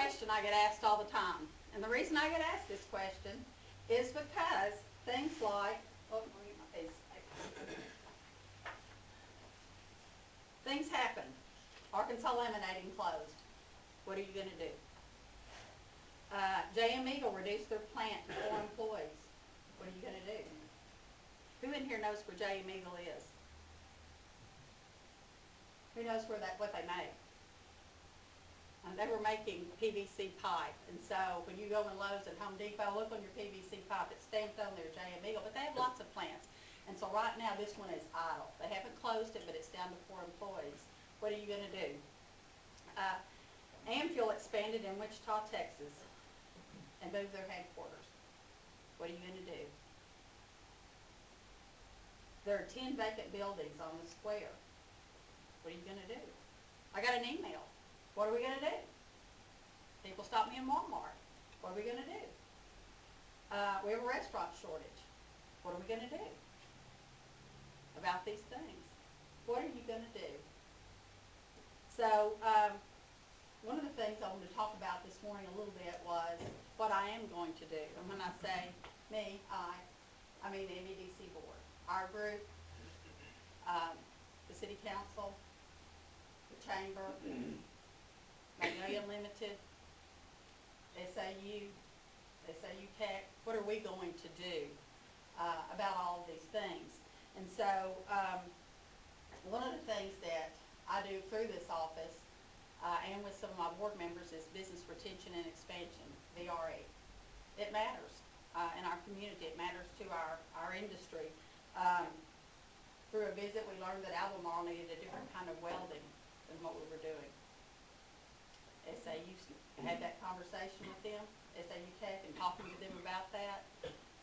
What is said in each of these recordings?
question I get asked all the time. And the reason I get asked this question is because things like, oh, let me get my piece of paper. Things happen. Arkansas Laminating closed. What are you going to do? J.M. Eagle reduced their plant to 4 employees. What are you going to do? Who in here knows where J.M. Eagle is? Who knows what they make? They were making PVC pipe, and so when you go in Lowe's and Home Depot, look on your PVC pipe, it's stamped on there J.M. Eagle, but they have lots of plants. And so right now this one is idle. They haven't closed it, but it's down to 4 employees. What are you going to do? Amfuel expanded in Wichita, Texas, and moved their headquarters. What are you going to do? There are 10 vacant buildings on the square. What are you going to do? I got an email. What are we going to do? People stop me in Walmart. What are we going to do? We have a restaurant shortage. What are we going to do about these things? What are you going to do? So one of the things I wanted to talk about this morning a little bit was what I am going to do. And when I say me, I mean the MEDC board, our group, the city council, the chamber, Magnolia Limited, SAU Tech. What are we going to do about all of these things? And so one of the things that I do through this office and with some of my board members is business retention and expansion, VRE. It matters in our community. It matters to our industry. Through a visit, we learned that Albemarle needed a different kind of welding than what we were doing. SAU had that conversation with them, SAU Tech, and talking to them about that.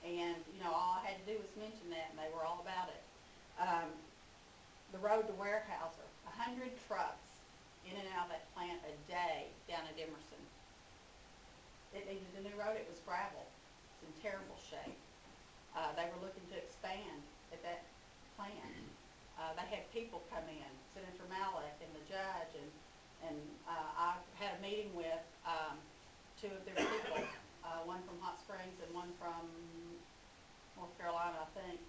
And, all I had to do was mention that, and they were all about it. The road to Warehouser, 100 trucks in and out of that plant a day down at Emerson. It needed a new road. It was gravel. It's in terrible shape. They were looking to expand at that plant. They had people come in, Senator Malik and the judge, and I had a meeting with 2 of their people, one from Hot Springs and one from North Carolina, I think,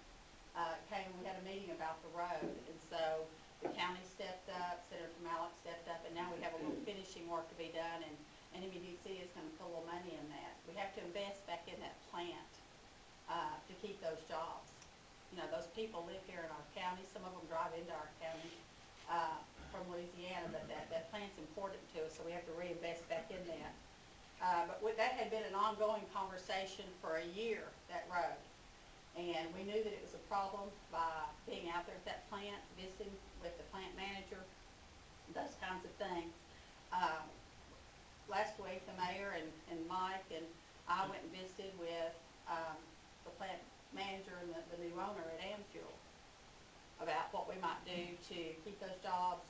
came and we had a meeting about the road. And so the county stepped up, Senator Malik stepped up, and now we have a little finishing work to be done, and MEDC is going to put a little money in that. We have to invest back in that plant to keep those jobs. Those people live here in our county. Some of them drive into our county from Louisiana, but that plant's important to us, so we have to reinvest back in that. But that had been an ongoing conversation for a year, that road. And we knew that it was a problem by being out there at that plant, visiting with the plant manager, those kinds of things. Last week, the mayor and Mike and I went and visited with the plant manager and the new owner at Amfuel about what we might do to keep those jobs,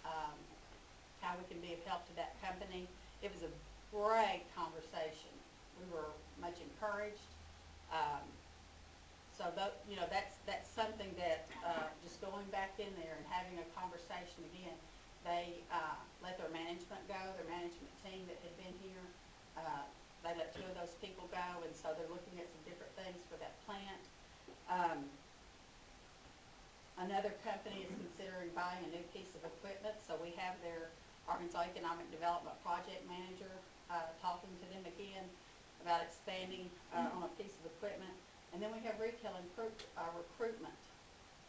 how we can be of help to that company. It was a great conversation. We were much encouraged. So that's something that just going back in there and having a conversation again. They let their management go, their management team that had been here. They let 2 of those people go, and so they're looking at some different things for that plant. Another company is considering buying a new piece of equipment, so we have their Arkansas Economic Development Project Manager talking to them again about expanding on a piece of equipment. And then we have retail and recruitment.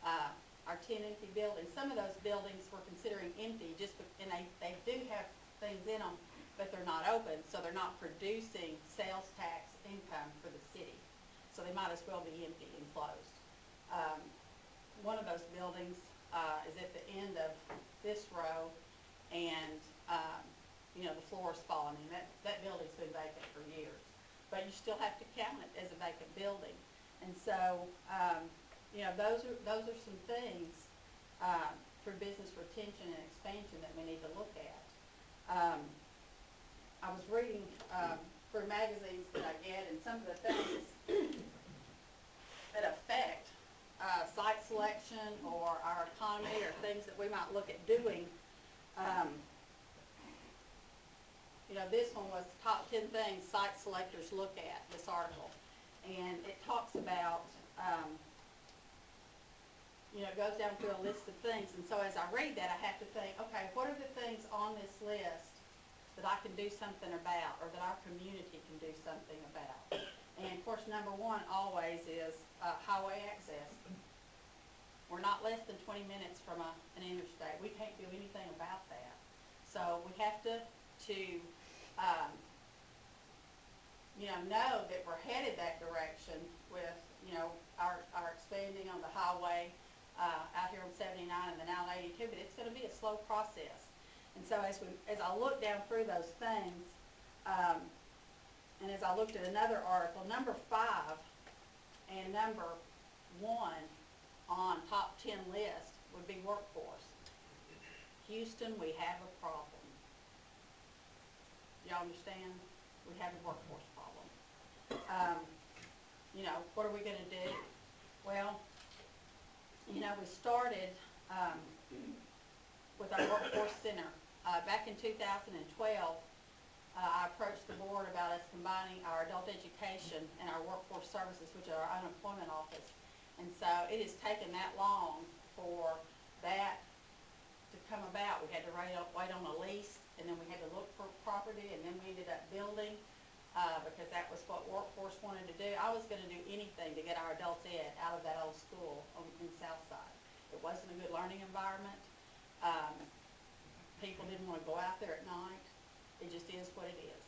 Our 10 empty buildings. Some of those buildings we're considering empty, and they do have things in them, but they're not open, so they're not producing sales tax income for the city. So they might as well be empty and closed. One of those buildings is at the end of this row, and the floor is falling in. That building's been vacant for years, but you still have to count it as a vacant building. And so those are some things for business retention and expansion that we need to look at. I was reading through magazines that I get, and some of the things that affect site selection or our economy or things that we might look at doing. this one was top 10 things site selectors look at, this article. And it talks about, it goes down through a list of things. And so as I read that, I have to think, okay, what are the things on this list that I can do something about, or that our community can do something about? And of course, number one always is highway access. We're not less than 20 minutes from an interstate. We can't do anything about that. So we have to know that we're headed that direction with, our expanding on the highway out here on 79 and then out 82, but it's going to be a slow process. And so as I look down through those things, and as I looked at another article, number 5 and number 1 on top 10 list would be workforce. Houston, we have a problem. Y'all understand? We have a workforce problem. What are we going to do? Well, we started with our workforce center. Back in 2012, I approached the board about us combining our adult education and our workforce services, which are our unemployment office. And so it has taken that long for that to come about. We had to wait on a lease, and then we had to look for property, and then we ended up building because that was what workforce wanted to do. I was going to do anything to get our adult ed out of that old school in Southside. It wasn't a good learning environment. People didn't want to go out there at night. It just is what it is.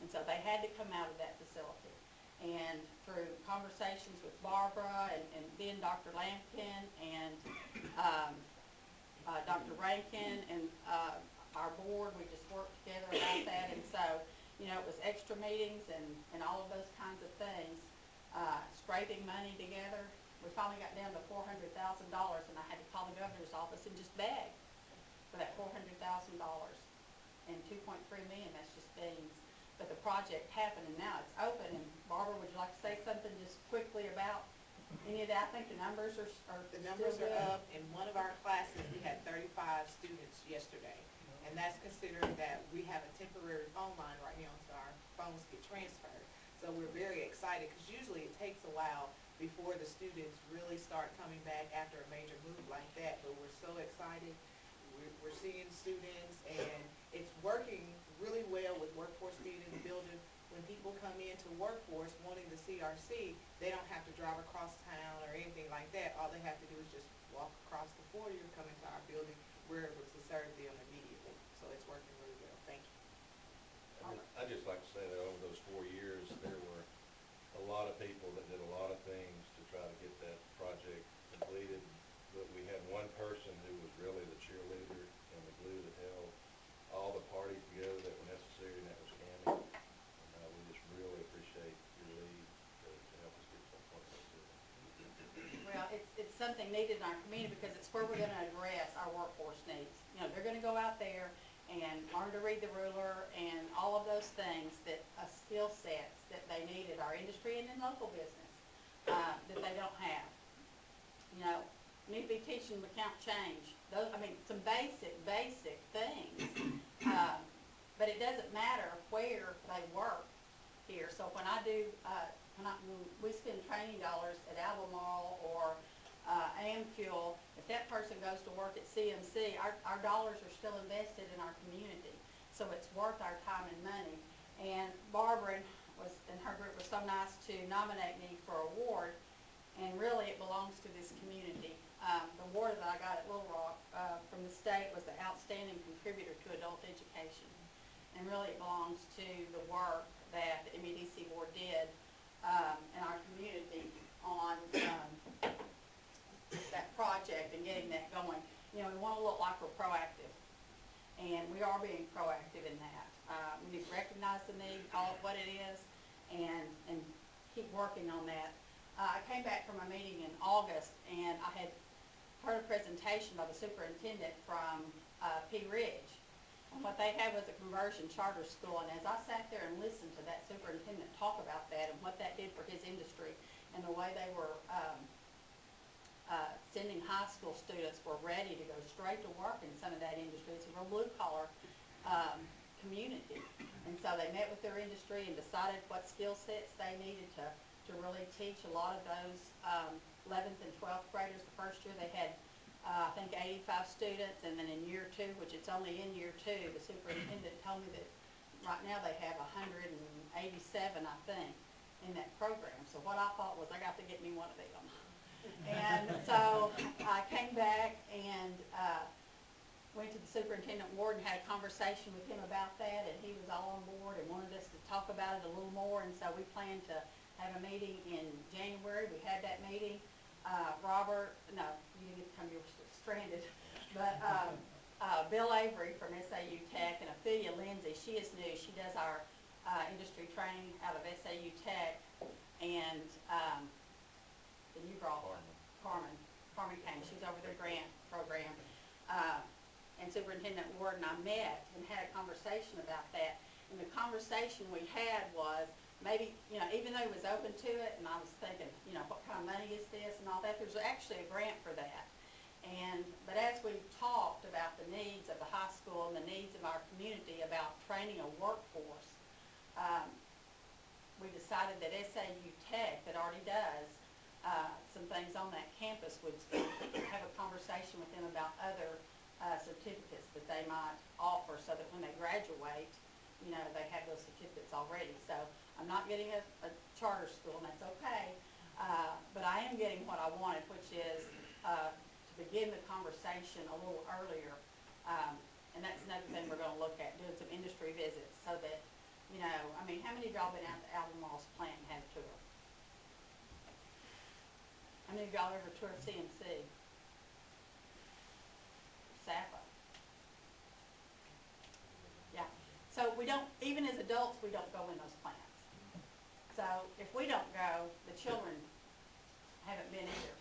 And so they had to come out of that facility. And through conversations with Barbara and then Dr. Lampkin and Dr. Rankin and our board, we just worked together about that. And so, it was extra meetings and all of those kinds of things, scraping money together. We finally got down to $400,000, and I had to call the governor's office and just beg for that $400,000. And $2.3 million, that's just beans. But the project happened, and now it's open. And Barbara, would you like to say something just quickly about any of that? I think the numbers are the numbers are up. In one of our classes, we had 35 students yesterday. And that's considering that we have a temporary phone line right now until our phones get transferred. So we're very excited because usually it takes a while before the students really start coming back after a major move like that. But we're so excited. We're seeing students, and it's working really well with workforce being in the building. When people come into workforce wanting the CRC, they don't have to drive across town or anything like that. All they have to do is just walk across the foyer, come into our building. We're able to serve them immediately. So it's working really well. Thank you. I'd just like to say that over those 4 years, there were a lot of people that did a lot of things to try to get that project completed. But we had one person who was really the cheerleader and the glue that held all the parties together that were necessary, and that was Cammy. And we just really appreciate your lead to help us get to that point. Well, it's something needed in our community because it's where we're going to address our workforce needs. They're going to go out there and learn to read the ruler and all of those things, that skill sets that they need at our industry and in local business that they don't have. Need to be teaching them to count change. Some basic things. But it doesn't matter where they work here. So when we spend training dollars at Albemarle or Amfuel, if that person goes to work at CMC, our dollars are still invested in our community. So it's worth our time and money. And Barbara and her group was so nice to nominate me for an award, and really it belongs to this community. The award that I got at Little Rock from the state was the Outstanding Contributor to Adult Education. And really it belongs to the work that the MEDC board did in our community on that project and getting that going. We want to look like we're proactive, and we are being proactive in that. We need to recognize the need, call it what it is, and keep working on that. I came back from a meeting in August, and I had heard a presentation by the superintendent from P. Ridge. And what they had was a conversion charter school, and as I sat there and listened to that superintendent talk about that and what that did for his industry and the way they were sending high school students were ready to go straight to work in some of that industry. It's a real blue-collar community. And so they met with their industry and decided what skill sets they needed to really teach a lot of those 11th and 12th graders. The first year they had, I think, 85 students, and then in year 2, which it's only in year 2, the superintendent told me that right now they have 187, I think, in that program. So what I thought was I got to get me one of them. And so I came back and went to the superintendent ward and had a conversation with him about that, and he was all on board and wanted us to talk about it a little more, and so we planned to have a meeting in January. We had that meeting. Robert, no, you didn't get to come, you were stranded, but Bill Avery from SAU Tech and Ophelia Lindsay, she is new. She does our industry training out of SAU Tech, and then you brought Carmen came. She's over their grant program. And Superintendent Ward and I met and had a conversation about that. And the conversation we had was maybe, even though he was open to it, and I was thinking, what kind of money is this and all that, there's actually a grant for that. But as we talked about the needs of the high school and the needs of our community about training a workforce, we decided that SAU Tech, that already does some things on that campus, would have a conversation with them about other certificates that they might offer, so that when they graduate, they have those certificates already. So I'm not getting a charter school, and that's okay, but I am getting what I wanted, which is to begin the conversation a little earlier, and that's another thing we're going to look at, doing some industry visits, so that, how many of y'all been out to Albemarle's plant and had a tour? How many of y'all ever toured CMC? SAPA. Yeah. So we don't, even as adults, we don't go in those plants. So if we don't go, the children haven't been either,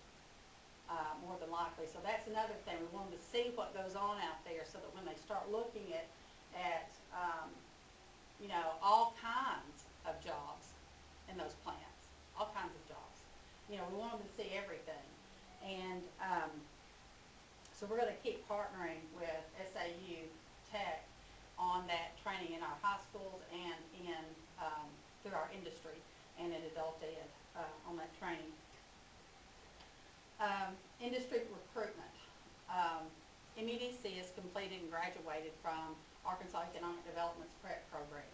more than likely. So that's another thing. We want them to see what goes on out there, so that when they start looking at all kinds of jobs in those plants, all kinds of jobs. We want them to see everything. And so we're going to keep partnering with SAU Tech on that training in our high schools and through our industry and in adult ed on that training. Industry recruitment. MEDC is completed and graduated from Arkansas Economic Development's prep program.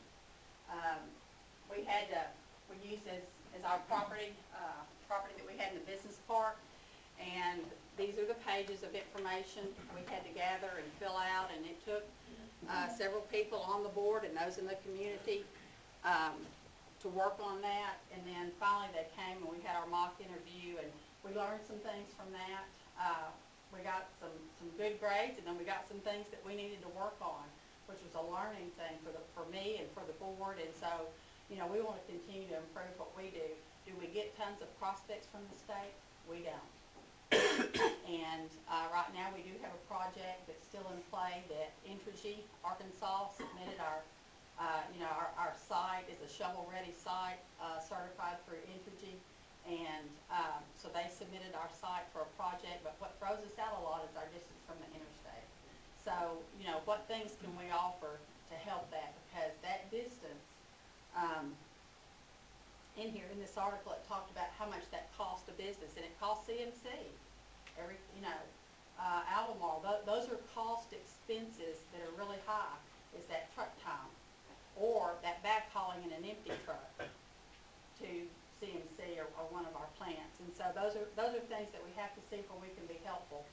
We used as our property that we had in the business park. And these are the pages of information we had to gather and fill out, and it took several people on the board and those in the community to work on that. And then finally they came and we had our mock interview, and we learned some things from that. We got some good grades, and then we got some things that we needed to work on, which was a learning thing for me and for the board. And so, we want to continue to improve what we do. Do we get tons of prospects from the state? We don't. And right now we do have a project that's still in play that Entergy, Arkansas, submitted our site is a shovel-ready site certified through Entergy. And so they submitted our site for a project, but what throws us out a lot is our distance from the interstate. So, what things can we offer to help that? Because that distance, in here, in this article, it talked about how much that cost a business, and it costs CMC. Albemarle, those are cost expenses that are really high, is that truck time, or that backhauling in an empty truck to CMC or one of our plants. And so those are things that we have to see where we can be helpful,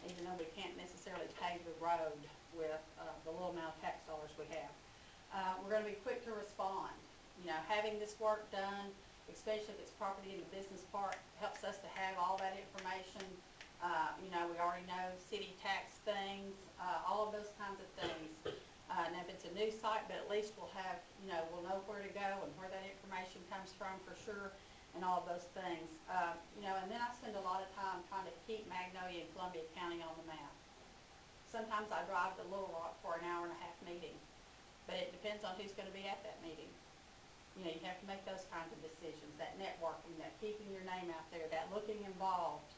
even though we can't necessarily pave the road with the little amount of tax dollars we have. We're going to be quick to respond. Having this work done, especially if it's property in the business park, helps us to have all that information. We already know city tax things, all of those kinds of things. And if it's a new site, but at least we'll have, we'll know where to go and where that information comes from for sure, and all of those things. And then I spend a lot of time trying to keep Magnolia and Columbia County on the map. Sometimes I drive to Little Rock for an hour-and-a-half meeting, but it depends on who's going to be at that meeting. You have to make those kinds of decisions, that networking, that keeping your name out there, that looking involved,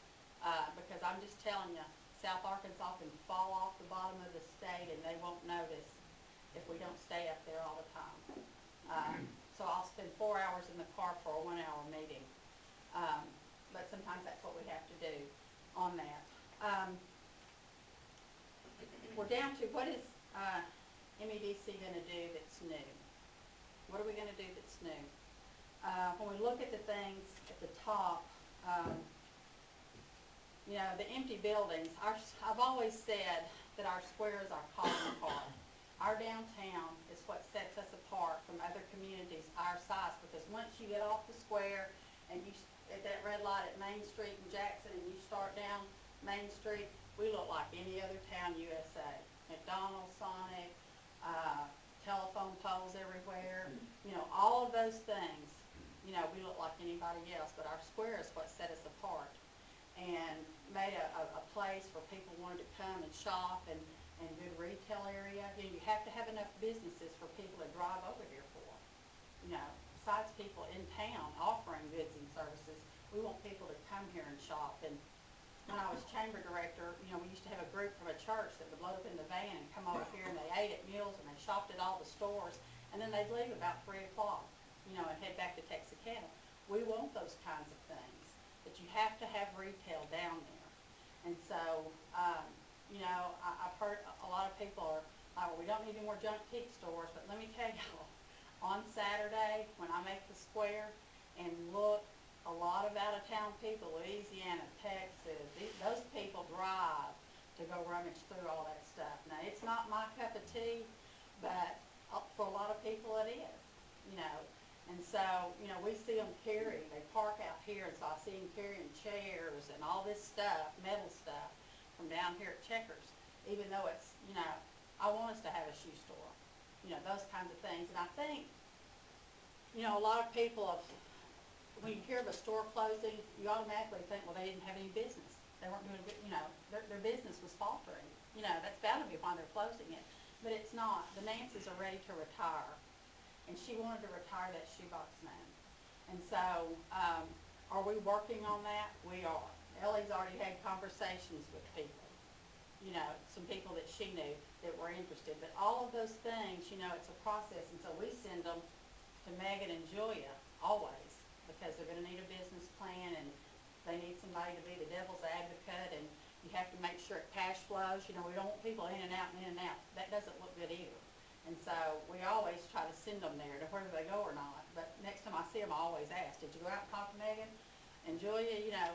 because I'm just telling you, South Arkansas can fall off the bottom of the state and they won't notice. if we don't stay up there all the time. So I'll spend 4 hours in the car for a 1-hour meeting. But sometimes that's what we have to do on that. We're down to what is MEDC going to do that's new? What are we going to do that's new? When we look at the things at the top, you know, the empty buildings, I've always said that our square is our calling card. Our downtown is what sets us apart from other communities our size, because once you get off the square and you at that red light at Main Street in Jackson and you start down Main Street, we look like any other town USA. McDonald's, Sonic, telephone poles everywhere, you know, all of those things, you know, we look like anybody else, but our square is what set us apart and made a place where people wanted to come and shop and good retail area. You know, you have to have enough businesses for people to drive over here for. You know, besides people in town offering goods and services, we want people to come here and shop. And when I was chamber director, you know, we used to have a group from a church that would load up in the van and come over here, and they ate at meals and they shopped at all the stores, and then they'd leave about 3 o'clock, you know, and head back to Texarkana. We want those kinds of things, but you have to have retail down there. And so, you know, I've heard a lot of people are, well, we don't need any more junk peak stores, but let me tell you, on Saturday, when I make the square and look, a lot of out-of-town people, Louisiana, Texas, those people drive to go rummage through all that stuff. Now, it's not my cup of tea, but for a lot of people it is, you know. And so, you know, we see them carry, they park out here, and so I see them carrying chairs and all this stuff, metal stuff, from down here at Checkers, even though it's, you know, I want us to have a shoe store, you know, those kinds of things. And I think, you know, a lot of people have, when you hear of a store closing, you automatically think, well, they didn't have any business. They weren't doing good, you know, their business was faltering. You know, that's bound to be why they're closing it. But it's not. The Nancy's are ready to retire. And she wanted to retire that shoebox man. And so, are we working on that? We are. Ellie's already had conversations with people. You know, some people that she knew that were interested. But all of those things, you know, it's a process. And so we send them to Megan and Julia always, because they're going to need a business plan and they need somebody to be the devil's advocate, and you have to make sure it cash flows. You know, we don't want people in and out and in and out. That doesn't look good either. And so we always try to send them there to whether they go or not. But next time I see them, I always ask, did you go out and talk to Megan and Julia? You know,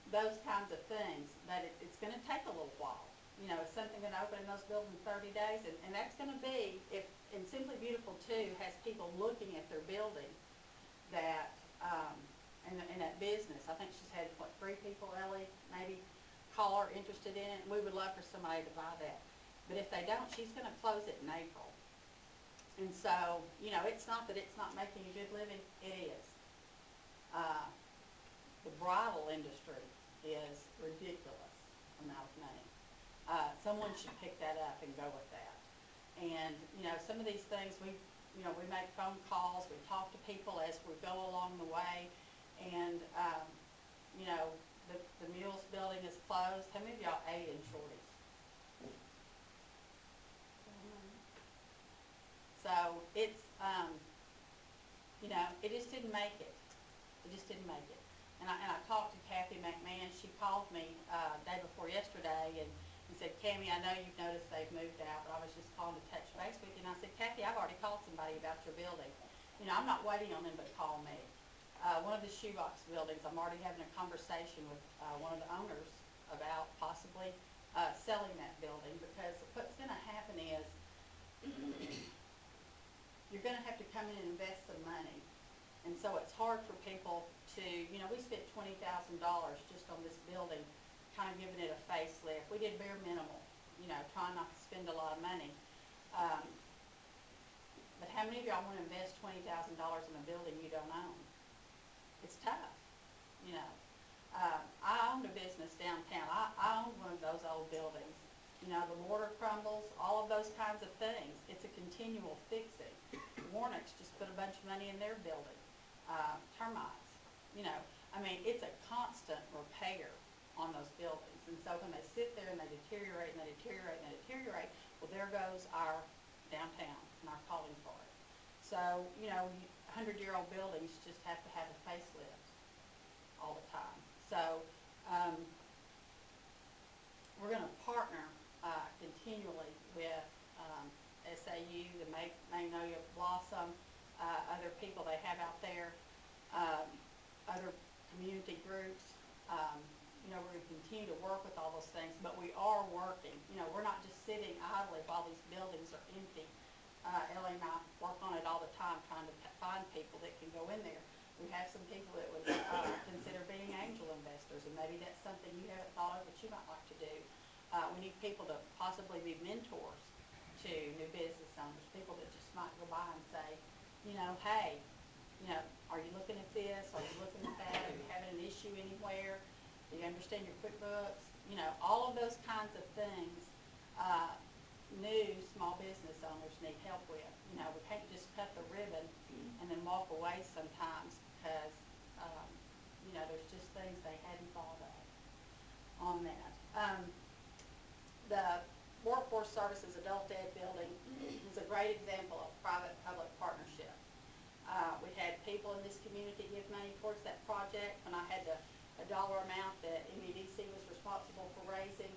those kinds of things. But it's going to take a little while. You know, is something going to open in those buildings in 30 days? And that's going to be, if, and Simply Beautiful too has people looking at their building that, in that business. I think she's had, what, 3 people, Ellie, maybe, call her interested in it. We would love for somebody to buy that. But if they don't, she's going to close it in April. And so, you know, it's not that it's not making a good living. It is. The bridal industry is ridiculous amount of money. Someone should pick that up and go with that. And, you know, some of these things we make phone calls, we talk to people as we go along the way, and, you know, the Mules building is closed. How many of y'all ate in Shorty's? So it's, you know, it just didn't make it. It just didn't make it. And I talked to Kathy McMahon. She called me day before yesterday and said, Cammie, I know you've noticed they've moved out, but I was just calling to touch base with you. And I said, Kathy, I've already called somebody about your building. You know, I'm not waiting on them to call me. One of the shoebox buildings, I'm already having a conversation with one of the owners about possibly selling that building, because what's going to happen is you're going to have to come in and invest some money. And so it's hard for people to, you know, we spent $20,000 just on this building, kind of giving it a facelift. We did bare minimal, you know, trying not to spend a lot of money. But how many of y'all want to invest $20,000 in a building you don't own? It's tough, you know. I owned a business downtown. I owned one of those old buildings. You know, the mortar crumbles, all of those kinds of things. It's a continual fixing. Warnock's just put a bunch of money in their building. Termites, you know. I mean, it's a constant repair on those buildings. And so when they sit there and they deteriorate and they deteriorate and they deteriorate, well, there goes our downtown and are calling for it. So, you know, 100-year-old buildings just have to have a facelift all the time. So, we're gonna partner, continually with, SAU, the Magnolia Blossom, other people they have out there, other community groups. You know, we're gonna continue to work with all those things, but we are working. You know, we're not just sitting idly while these buildings are empty. Ellie and I work on it all the time, trying to find people that can go in there. We have some people that would consider being angel investors, and maybe that's something you haven't thought of that you might like to do. We need people to possibly be mentors to new business owners, people that just might go by and say, you know, hey, you know, are you looking at this? Are you looking at that? Are you having an issue anywhere? Do you understand your QuickBooks? You know, all of those kinds of things, new small business owners need help with. You know, we can't just cut the ribbon and then walk away sometimes because, you know, there's just things they hadn't thought of on that. The Workforce Services Adult Ed building is a great example of private-public partnership. We had people in this community give money towards that project. When I had a dollar amount that MEDC was responsible for raising,